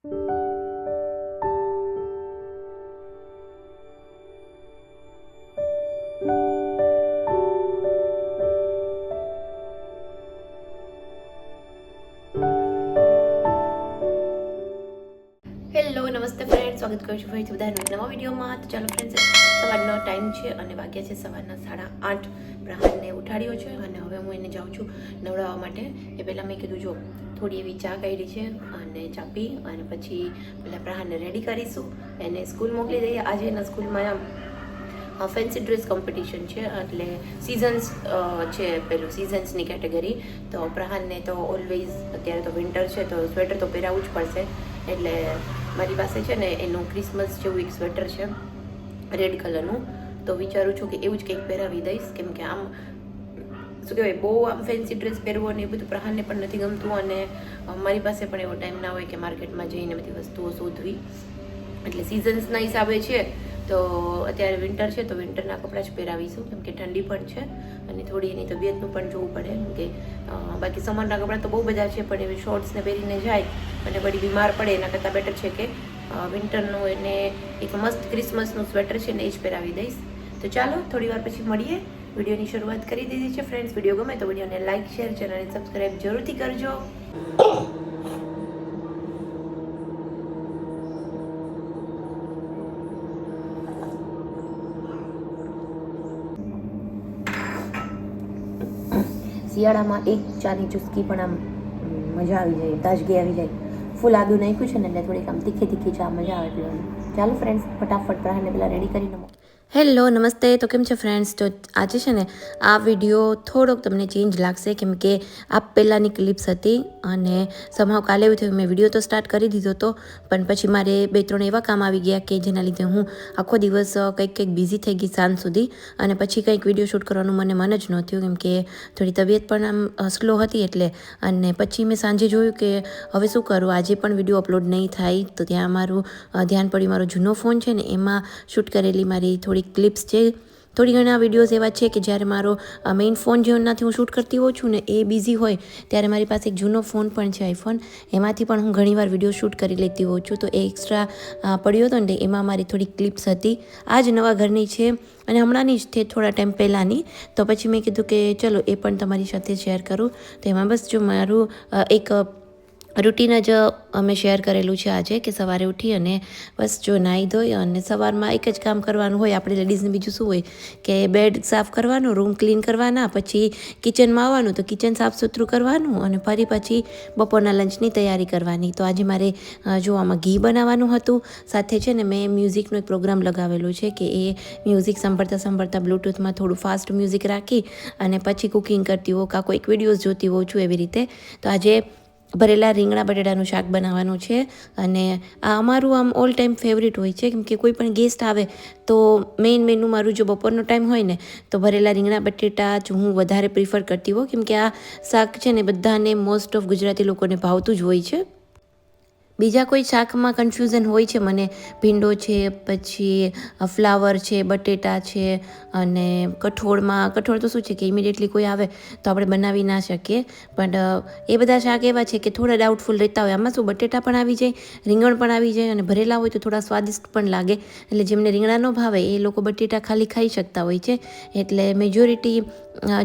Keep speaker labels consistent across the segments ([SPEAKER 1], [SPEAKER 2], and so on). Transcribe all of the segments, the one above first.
[SPEAKER 1] Hello નમસ્તે friend, સ્વાગત કરું છું ફરીથી બધાનો નવા વિડીયોમાં. તો ચાલો ફ્રેન્ડ્સ, સવારનો ટાઈમ છે અને વાગ્યા છે સવારના 8:30. પ્રહારને ઉઠાડ્યો છે અને હવે હું એને જાઉં છું નવડાવવા માટે. એ પહેલાં મેં કીધું જો થોડી એવી ચા કાઢી છે અને ચા પી અને પછી પહેલાં પ્રહારને રેડી કરીશું, એને સ્કૂલ મોકલી દઈએ. આજે એના સ્કૂલમાં ફેન્સી ડ્રેસ કોમ્પિટિશન છે, એટલે સિઝન્સ છે, પેલું સિઝન્સની કેટેગરી. તો પ્રહારને તો ઓલવેઝ અત્યારે તો વિન્ટર છે તો સ્વેટર તો પહેરાવવું જ પડશે. એટલે મારી પાસે છે ને એનું ક્રિસમસ જેવું એક સ્વેટર છે રેડ કલરનું, તો વિચારું છું કે એવું જ કંઈક પહેરાવી દઈશ. કેમ કે આમ શું કહેવાય, બહુ આમ ફેન્સી ડ્રેસ પહેરવો અને એ બધું પ્રહારને પણ નથી ગમતું, અને મારી પાસે પણ એવો ટાઈમ ના હોય કે માર્કેટમાં જઈને બધી વસ્તુઓ શોધવી. એટલે સિઝન્સના હિસાબે છે તો અત્યારે વિન્ટર છે તો વિન્ટરના કપડાં જ પહેરાવીશું, કેમ કે ઠંડી પણ છે અને થોડી એની તબિયતનું પણ જોવું પડે. કે બાકી સમરના કપડાં તો બહુ બધા છે, પણ એવી શોર્ટ્સને પહેરીને જાય અને વળી બીમાર પડે એના કરતાં બેટર છે કે વિન્ટરનું એને એક મસ્ત ક્રિસમસનું સ્વેટર છે ને એ જ પહેરાવી દઈશ. તો ચાલો થોડી વાર પછી મળીએ. વિડીયોની શરૂઆત કરી દીધી છે ફ્રેન્ડ્સ. વિડીયો ગમે તો વિડીયોને લાઇક, શેર, ચેનલને સબસ્ક્રાઈબ જરૂરથી કરજો. શિયાળામાં એક ચાની ચુસ્કી પણ આમ મજા આવી જાય, તાજગી આવી જાય. ફૂલ આદુ નાખ્યું છે ને એટલે થોડીક આમ તીખી ચા મજા આવે પીવાની. ચાલો ફ્રેન્ડ્સ, ફટાફટ પ્રહારને પેલા રેડી કરીને મૂકો. હેલો નમસ્તે. તો કેમ છે ફ્રેન્ડ્સ? તો આજે છે ને આ વિડીયો થોડોક તમને ચેન્જ લાગશે, કેમ કે આ પહેલાંની ક્લિપ્સ હતી અને સમહાવ કાલે એવું થયું મેં વિડીયો તો સ્ટાર્ટ કરી દીધો હતો, પણ પછી મારે 2-3 એવા કામ આવી ગયા કે જેના લીધે હું આખો દિવસ કંઈક બિઝી થઈ ગઈ સાંજ સુધી, અને પછી કંઈક વિડીયો શૂટ કરવાનું મને મન જ ન થયું, કેમ કે થોડી તબિયત પણ આમ સ્લો હતી એટલે. અને પછી મેં સાંજે જોયું કે હવે શું કરું, આજે પણ વિડીયો અપલોડ નહીં થાય. તો ત્યાં મારું ધ્યાન પડ્યું, મારો જૂનો ફોન છે ને એમાં શૂટ કરેલી મારી થોડી ક્લિપ્સ છે. થોડી ઘણા વિડીયોઝ એવા છે કે જ્યારે મારો મેઇન ફોન જેનાથી હું શૂટ કરતી હોઉં છું ને એ બિઝી હોય, ત્યારે મારી પાસે એક જૂનો ફોન પણ છે આઈફોન, એમાંથી પણ હું ઘણીવાર વિડીયો શૂટ કરી લેતી હોઉં છું. તો એ એક્સ્ટ્રા પડ્યો હતો ને એમાં મારી થોડી ક્લિપ્સ હતી. આ જ નવા ઘરની છે અને હમણાંની જ તે થોડા ટાઈમ પહેલાંની. તો પછી મેં કીધું કે ચલો એ પણ તમારી સાથે શેર કરું. તો એમાં બસ જો મારું એક રૂટીન જ અમે શેર કરેલું છે આજે, કે સવારે ઉઠી અને બસ જો નાહી ધોઈ અને સવારમાં એક જ કામ કરવાનું હોય આપણે લેડીઝને. બીજું શું હોય કે બેડ સાફ કરવાનું, રૂમ ક્લીન કરવાના, પછી કિચનમાં આવવાનું તો કિચન સાફ સુથરું કરવાનું, અને ફરી પછી બપોરના લંચની તૈયારી કરવાની. તો આજે મારે જો આમાં ઘી બનાવવાનું હતું, સાથે છે ને મેં મ્યુઝિકનો એક પ્રોગ્રામ લગાવેલો છે કે એ મ્યુઝિક સાંભળતા બ્લૂટૂથમાં થોડું ફાસ્ટ મ્યુઝિક રાખી અને પછી કુકિંગ કરતી હોઉં, કાં કોઈક વિડીયોઝ જોતી હોઉં છું એવી રીતે. તો આજે ભરેલા રીંગણા બટેટાનું શાક બનાવવાનું છે, અને આ અમારું આમ ઓલ ટાઈમ ફેવરિટ હોય છે, કેમ કે કોઈ પણ ગેસ્ટ આવે તો મેઇન મેનુ મારું જો બપોરનો ટાઈમ હોય ને તો ભરેલા રીંગણા બટેટા જ હું વધારે પ્રિફર કરતી હોઉં, કેમ કે આ શાક છે ને બધાને મોસ્ટ ઓફ ગુજરાતી લોકોને ભાવતું જ હોય છે. બીજા કોઈ શાકમાં કન્ફ્યુઝન હોય છે મને, ભીંડો છે, પછી ફ્લાવર છે, બટેટા છે, અને કઠોળ તો શું છે કે ઇમિડિયેટલી કોઈ આવે તો આપણે બનાવી ના શકીએ, પણ એ બધા શાક એવા છે કે થોડા ડાઉટફુલ રહેતા હોય. આમાં શું બટેટા પણ આવી જાય, રીંગણ પણ આવી જાય, અને ભરેલા હોય તો થોડા સ્વાદિષ્ટ પણ લાગે. એટલે જેમને રીંગણા ન ભાવે એ લોકો બટેટા ખાલી ખાઈ શકતા હોય છે. એટલે મેજોરિટી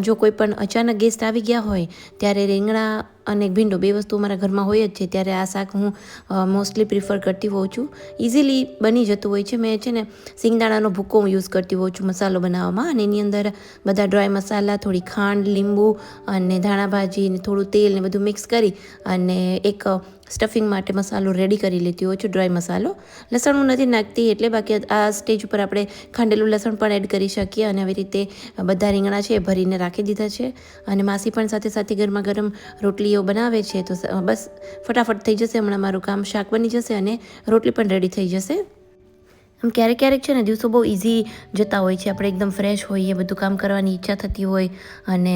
[SPEAKER 1] જો કોઈ પણ અચાનક ગેસ્ટ આવી ગયા હોય ત્યારે રીંગણા અને ભીંડો બે વસ્તુ મારા ઘરમાં હોય જ છે, ત્યારે આ શાક હું મોસ્ટલી પ્રિફર કરતી હોઉં છું. ઇઝીલી બની જતું હોય છે. મેં છે ને સિંગદાણાનો ભૂકો યુઝ કરતી હોઉં છું મસાલો બનાવવામાં, અને એની અંદર બધા ડ્રાય મસાલા, થોડી ખાંડ, લીંબુ અને ધાણા ભાજી ને થોડું તેલ ને બધું મિક્સ કરી અને એક સ્ટફિંગ માટે મસાલો રેડી કરી લેતી હોઉં છું, ડ્રાય મસાલો. લસણ હું નથી નાખતી એટલે, બાકી આ સ્ટેજ ઉપર આપણે ખાંડેલું લસણ પણ એડ કરી શકીએ. અને આવી રીતે બધા રીંગણા છે એ ભરીને રાખી દીધા છે, અને માસી પણ સાથે સાથે ગરમા ગરમ રોટલીઓ બનાવે છે. તો બસ ફટાફટ થઈ જશે હમણાં મારું કામ, શાક બની જશે અને રોટલી પણ રેડી થઈ જશે. આમ ક્યારેક છે ને દિવસો બહુ ઇઝી જતા હોય છે, આપણે એકદમ ફ્રેશ હોઈએ, બધું કામ કરવાની ઈચ્છા થતી હોય અને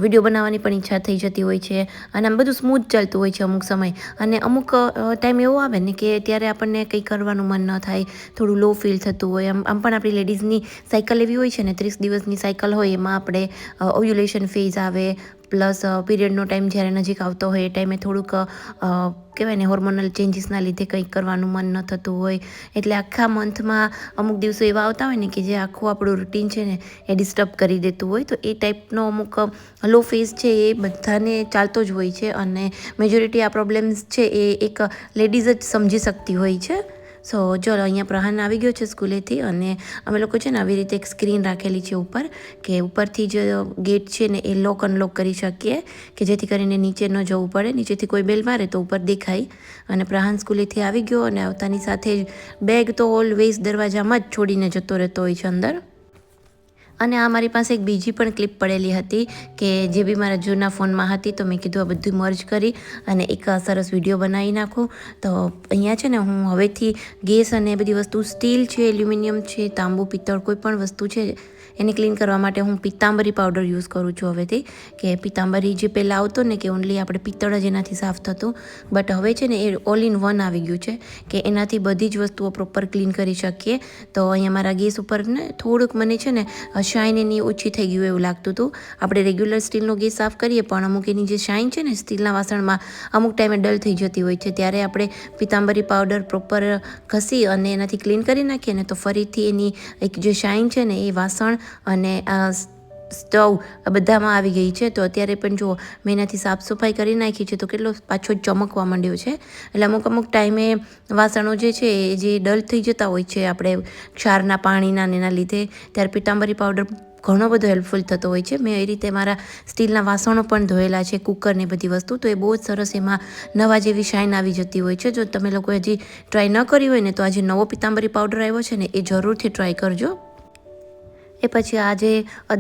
[SPEAKER 1] વિડીયો બનાવવાની પણ ઈચ્છા થઈ જતી હોય છે, અને આમ બધું સ્મૂથ ચાલતું હોય છે અમુક સમય. અને અમુક ટાઈમ એવો આવે ને કે ત્યારે આપણને કંઈ કરવાનું મન ન થાય, થોડું લો ફીલ થતું હોય. આમ પણ આપણી લેડીઝની સાયકલ એવી હોય છે ને, 30 દિવસની સાયકલ હોય, એમાં આપણે ઓવ્યુલેશન ફેઝ આવે, પ્લસ પીરિયડનો ટાઈમ જ્યારે નજીક આવતો હોય એ ટાઈમે થોડુંક કહેવાય ને હોર્મોનલ ચેન્જીસના લીધે કંઈક કરવાનું મન ન થતું હોય, એટલે આખા મંથમાં અમુક દિવસો એવા આવતા હોય ને કે જે આખું આપણું રૂટીન છે ને એ ડિસ્ટર્બ કરી દેતું હોય. તો એ ટાઈપનો અમુક લો ફેઝ છે એ બધાને ચાલતો જ હોય છે, અને મેજોરિટી આ પ્રોબ્લેમ્સ છે એ એક લેડીઝ જ સમજી શકતી હોય છે. સો ચલો, અહીંયા પ્રહાન આવી ગયો છે સ્કૂલેથી, અને અમે લોકો છે ને આવી રીતે એક સ્ક્રીન રાખેલી છે ઉપર, કે ઉપરથી જ ગેટ છે ને એ લોક અનલોક કરી શકીએ, કે જેથી કરીને નીચે ન જવું પડે. નીચેથી કોઈ બેલ મારે તો ઉપર દેખાય. અને પ્રહાન સ્કૂલેથી આવી ગયો, અને આવતાની સાથે જ બેગ તો ઓલવેઝ દરવાજામાં જ છોડીને જતો રહેતો હોય છે અંદર. અને આ મારી પાસે એક બીજી પણ ક્લિપ પડેલી હતી કે જે બી મારા જૂના ફોનમાં હતી, તો મેં કીધું આ બધું મર્જ કરી અને એક સરસ વિડીયો બનાવી નાખું. તો અહીંયા છે ને હું હવેથી ગેસ અને બધી વસ્તુ, સ્ટીલ છે, એલ્યુમિનિયમ છે, તાંબુ, પિત્તળ, કોઈ પણ વસ્તુ છે એને ક્લીન કરવા માટે હું પિત્તાંબરી પાવડર યુઝ કરું છું હવેથી. કે પિત્તાંબરી જે પહેલાં આવતો ને કે ઓનલી આપણે પિત્તળ જ એનાથી સાફ થતું, બટ હવે છે ને એ ઓલ ઇન વન આવી ગયું છે કે એનાથી બધી જ વસ્તુઓ પ્રોપર ક્લીન કરી શકીએ. તો અહીંયા મારા ગેસ ઉપર ને થોડુંક મને છે ને શાઇન એની ઓછી થઈ ગયું એવું લાગતું હતું. આપણે રેગ્યુલર સ્ટીલનો ગેસ સાફ કરીએ પણ અમુક એની જે શાઇન છે ને સ્ટીલના વાસણમાં અમુક ટાઈમે ડલ થઈ જતી હોય છે, ત્યારે આપણે પિત્તાંબરી પાવડર પ્રોપર ઘસી અને એનાથી ક્લીન કરી નાખીએ ને તો ફરીથી એની એક જે શાઇન છે ને એ વાસણ અને આ સ્ટવ બધામાં આવી ગઈ છે. તો અત્યારે પણ જો મેં એનાથી સાફ સફાઈ કરી નાખી છે તો કેટલો પાછો ચમકવા માંડ્યો છે. એટલે અમુક ટાઈમે વાસણો જે છે એ જે ડલ થઈ જતા હોય છે આપણે ક્ષારના પાણીના ને એના લીધે, ત્યારે પિત્તાંબરી પાવડર ઘણો બધો હેલ્પફુલ થતો હોય છે. મેં એ રીતે મારા સ્ટીલના વાસણો પણ ધોયેલા છે, કુકર ને બધી વસ્તુ, તો એ બહુ જ સરસ એમાં નવા જેવી શાઇન આવી જતી હોય છે. જો તમે લોકો હજી ટ્રાય ન કરી હોય ને તો આજે નવો પિત્તાંબરી પાવડર આવ્યો છે ને એ જરૂરથી ટ્રાય કરજો. એ પછી આજે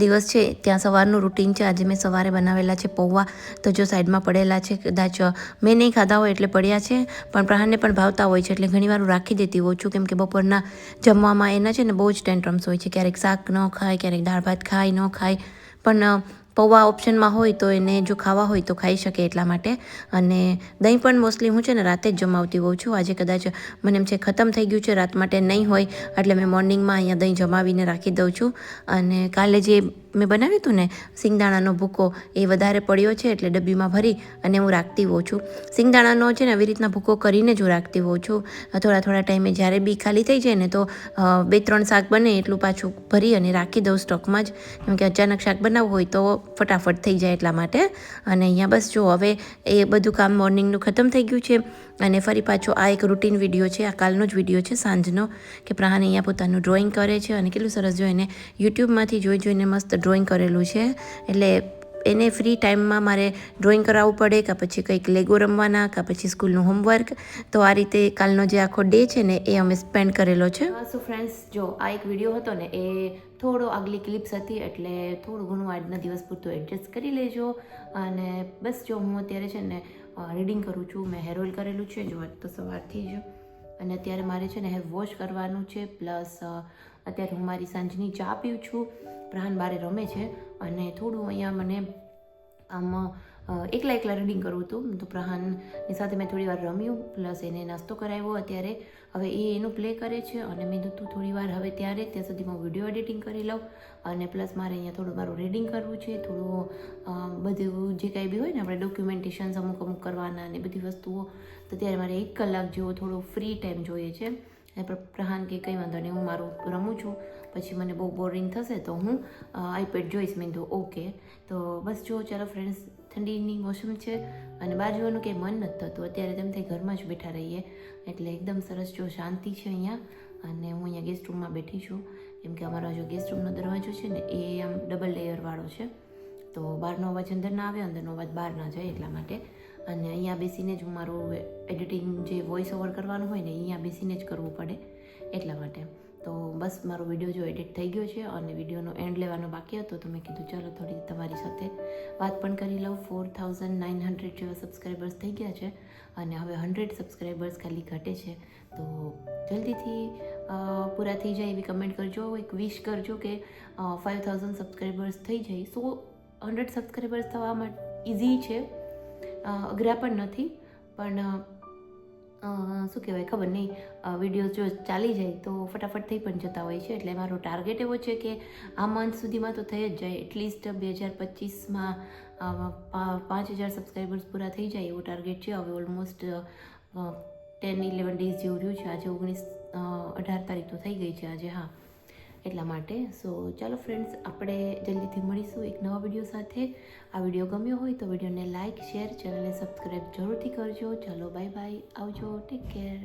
[SPEAKER 1] દિવસ છે ત્યાં સવારનું રૂટીન છે. આજે મેં સવારે બનાવેલા છે પૌવા, તો જો સાઈડમાં પડેલા છે, કદાચ મેં નહીં ખાધા હોય એટલે પડ્યા છે, પણ પ્રહાનને પણ ભાવતા હોય છે એટલે ઘણીવાર હું રાખી દેતી હોઉં છું, કેમ કે બપોરના જમવામાં એના છે ને બહુ જ ટેન્ટ્રમ્સ હોય છે. ક્યારેક શાક ન ખાય, ક્યારેક દાળ ભાત ખાય, ન ખાય, પણ પૌવા ઓપ્શનમાં હોય તો એને જો ખાવા હોય તો ખાઈ શકે એટલા માટે. અને દહીં પણ મોસ્ટલી હું છે ને રાતે જ જમાવતી હોઉં છું. આજે કદાચ મને એમ છે ખતમ થઈ ગયું છે, રાત માટે નહીં હોય, એટલે મેં મોર્નિંગમાં અહીંયા દહીં જમાવીને રાખી દઉં છું. અને કાલે જે મેં બનાવ્યું હતું ને સિંગદાણાનો ભૂકો, એ વધારે પડ્યો છે એટલે ડબ્બીમાં ભરી અને હું રાખતી હોઉં છું. સિંગદાણાનો છે ને આવી રીતના ભૂકો કરીને જ હું રાખતી હોઉં છું. થોડા ટાઈમે જ્યારે બી ખાલી થઈ જાય ને તો 2-3 શાક બને એટલું પાછું ભરી અને રાખી દઉં સ્ટોકમાં જ, કેમ કે અચાનક શાક બનાવવું હોય તો ફટાફટ થઈ જાય એટલા માટે. અને અહીંયા બસ જો હવે એ બધું કામ મોર્નિંગનું ખતમ થઈ ગયું છે, અને ફરી પાછો આ એક રૂટીન વિડીયો છે, આ કાલનો જ વિડીયો છે સાંજનો, કે પ્રહાન અહીંયા પોતાનું ડ્રોઈંગ કરે છે. અને કેટલું સરસ જોઈને યુટ્યુબમાંથી જોઈને મસ્ત ડ્રોઈંગ કરેલું છે. એટલે એને ફ્રી ટાઈમમાં મારે ડ્રોઈંગ કરાવવું પડે, કાં પછી કંઈક લેગો રમવાના, કાં પછી સ્કૂલનું હોમવર્ક. તો આ રીતે કાલનો જે આખો ડે છે ને એ અમે સ્પેન્ડ કરેલો છે. સો ફ્રેન્ડ્સ, જો આ એક વિડીયો હતો ને એ થોડો આગલી ક્લિપ્સ હતી, એટલે થોડું ઘણું આજના દિવસ પૂરતું એડજસ્ટ કરી લેજો. અને બસ જો હું અત્યારે છે ને રીડિંગ કરું છું. મેં હેર ઓઇલ કરેલું છે જો આજ તો સવારથી જ, અને અત્યારે મારે છે ને હેર વોશ કરવાનું છે. પ્લસ અત્યારે હું મારી સાંજની ચા પીઉં છું. પ્રહાન બારે રમે છે, અને થોડું અહીંયા મને આમ એકલા રીડિંગ કરવું હતું, તો પ્રહાનની સાથે મેં થોડી વાર રમ્યું, પ્લસ એને નાસ્તો કરાવ્યો. અત્યારે હવે એ એનું પ્લે કરે છે, અને મેં કીધું થોડી વાર હવે ત્યાં સુધીમાં વિડીયો એડિટિંગ કરી લઉં, અને પ્લસ મારે અહીંયા થોડું મારું રીડિંગ કરવું છે, થોડું બધું જે કાંઈ બી હોય ને આપણે ડોક્યુમેન્ટેશન્સ અમુક કરવાના ને બધી વસ્તુઓ. તો ત્યારે મારે 1 કલાક જેવો થોડો ફ્રી ટાઈમ જોઈએ છે. પ્રહાન કે કંઈ વાંધો નહીં, હું મારું રમું છું, પછી મને બહુ બોરિંગ થશે તો હું આઈપેડ જોઈશ. મેં કીધું ઓકે. તો બસ જો ચાલો ફ્રેન્ડ્સ, ઠંડીની મોસમ છે અને બહાર જવાનું કંઈ મન નથી થતું. અત્યારે તેમ થાય ઘરમાં જ બેઠા રહીએ, એટલે એકદમ સરસ જો શાંતિ છે અહીંયા. અને હું અહીંયા ગેસ્ટ રૂમમાં બેઠી છું, કેમ કે અમારો જો ગેસ્ટ રૂમનો દરવાજો છે ને એ આમ ડબલ લેયરવાળો છે, તો બહારનો અવાજ અંદર ના આવે, અંદરનો અવાજ બહાર ના જાય એટલા માટે. અને અહીંયા બેસીને જ હું મારું એડિટિંગ જે વોઇસ ઓવર કરવાનું હોય ને અહીંયા બેસીને જ કરવું પડે એટલા માટે. તો બસ મારો વિડીયો જો એડિટ થઈ ગયો છે, અને વિડીયોનો એન્ડ લેવાનો બાકી હતો, તો મેં કીધું ચાલો થોડી તમારી સાથે વાત પણ કરી લઉં. 4900 જેવા સબસ્ક્રાઈબર્સ થઈ ગયા છે, અને હવે 100 સબસ્ક્રાઈબર્સ ખાલી ઘટે છે. તો જલ્દીથી પૂરા થઈ જાય એવી કમેન્ટ કરજો, એક વિશ કરજો કે 5000 સબસ્ક્રાઈબર્સ થઈ જાય. 100 સબસ્ક્રાઈબર્સ થવામાં ઇઝી છે, અઘરા પણ નથી, પણ શું કહેવાય ખબર નહીં, વિડીયો જો ચાલી જાય તો ફટાફટ થઈ પણ જતા હોય છે. એટલે મારો ટાર્ગેટ એવો છે કે આ મંથ સુધીમાં તો થઈ જ જાય, એટલીસ્ટ 2025માં 5000 સબસ્ક્રાઈબર્સ પૂરા થઈ જાય એવો ટાર્ગેટ છે. હવે ઓલમોસ્ટ 10-11 ડેઝ જેવું રહ્યું છે. આજે 18 તારીખ તો થઈ ગઈ છે આજે, હા, એટલા માટે. સો ચાલો ફ્રેન્ડ્સ, આપણે જલ્દીથી મળીશું એક નવા વિડીયો સાથે. આ વિડીયો ગમ્યો હોય તો વિડીયોને લાઇક, શેર, ચેનલને સબસ્ક્રાઈબ જરૂરથી કરજો. ચાલો બાય બાય, આવજો, ટેક કેર.